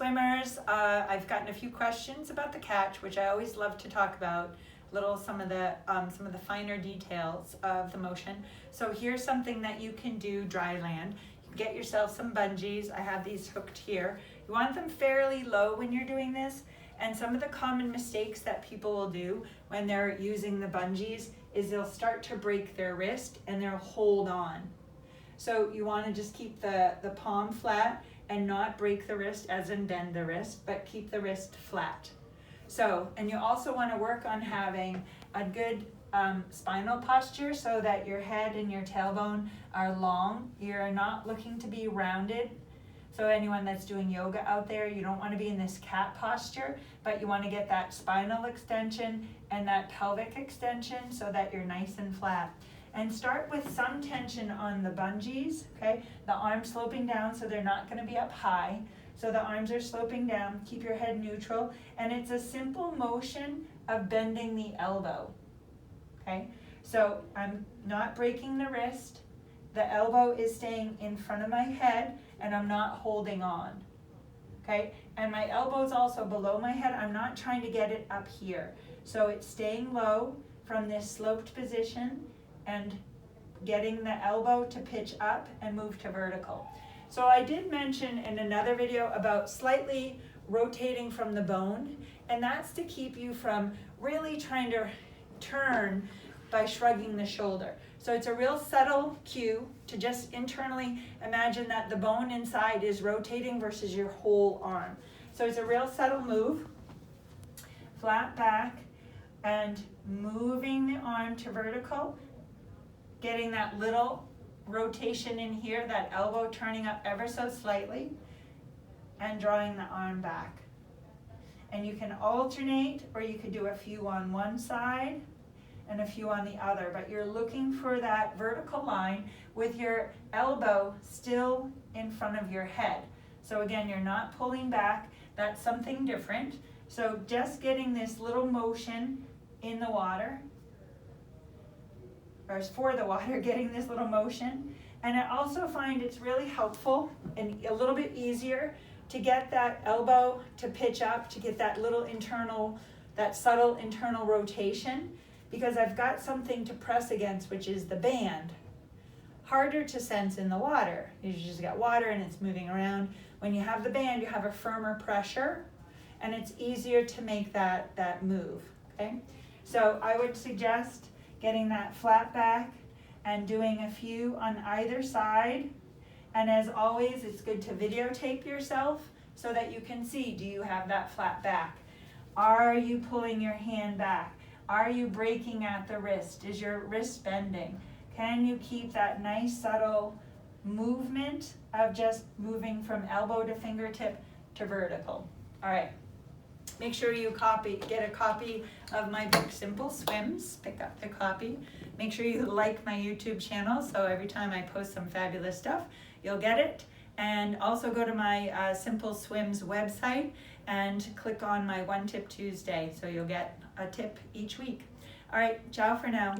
swimmers, I've gotten a few questions about the catch, which I always love to talk about, some of the finer details of the motion. So here's something that you can do dry land. You can get yourself some bungees. I have these hooked here. You want them fairly low when you're doing this. And some of the common mistakes that people will do when they're using the bungees is they'll start to break their wrist and they'll hold on. So you want to just keep the palm flat and not break the wrist, as in bend the wrist, but keep the wrist flat. So, and you also want to work on having a good spinal posture so that your head and your tailbone are long. You're not looking to be rounded. So anyone that's doing yoga out there, you don't want to be in this cat posture, but you want to get that spinal extension and that pelvic extension so that you're nice and flat. And start with some tension on the bungees, okay? The arms sloping down so they're not going to be up high. So the arms are sloping down, keep your head neutral, and it's a simple motion of bending the elbow, okay? So I'm not breaking the wrist, the elbow is staying in front of my head, and I'm not holding on, okay? And my elbow's also below my head, I'm not trying to get it up here. So it's staying low from this sloped position and getting the elbow to pitch up and move to vertical. So I did mention in another video about slightly rotating from the bone, and that's to keep you from really trying to turn by shrugging the shoulder. So it's a real subtle cue to just internally imagine that the bone inside is rotating versus your whole arm. So it's a real subtle move, flat back, and moving the arm to vertical, getting that little rotation in here, that elbow turning up ever so slightly, and drawing the arm back. And you can alternate, or you could do a few on one side and a few on the other, but you're looking for that vertical line with your elbow still in front of your head. So again, you're not pulling back, that's something different. So just getting this little motion in the water, or for the water, getting this little motion. And I also find it's really helpful and a little bit easier to get that elbow to pitch up, to get that little internal, that subtle internal rotation, because I've got something to press against, which is the band. Harder to sense in the water. You just got water and it's moving around. When you have the band, you have a firmer pressure, and it's easier to make that move, okay? So I would suggest getting that flat back and doing a few on either side. And as always, it's good to videotape yourself so that you can see, do you have that flat back? Are you pulling your hand back? Are you breaking at the wrist? Is your wrist bending? Can you keep that nice subtle movement of just moving from elbow to fingertip to vertical? All right. Make sure you get a copy of my book, Simple Swims. Pick up the copy. Make sure you like my YouTube channel, so every time I post some fabulous stuff, you'll get it. And also go to my Simple Swims website and click on my One Tip Tuesday, so you'll get a tip each week. All right, ciao for now.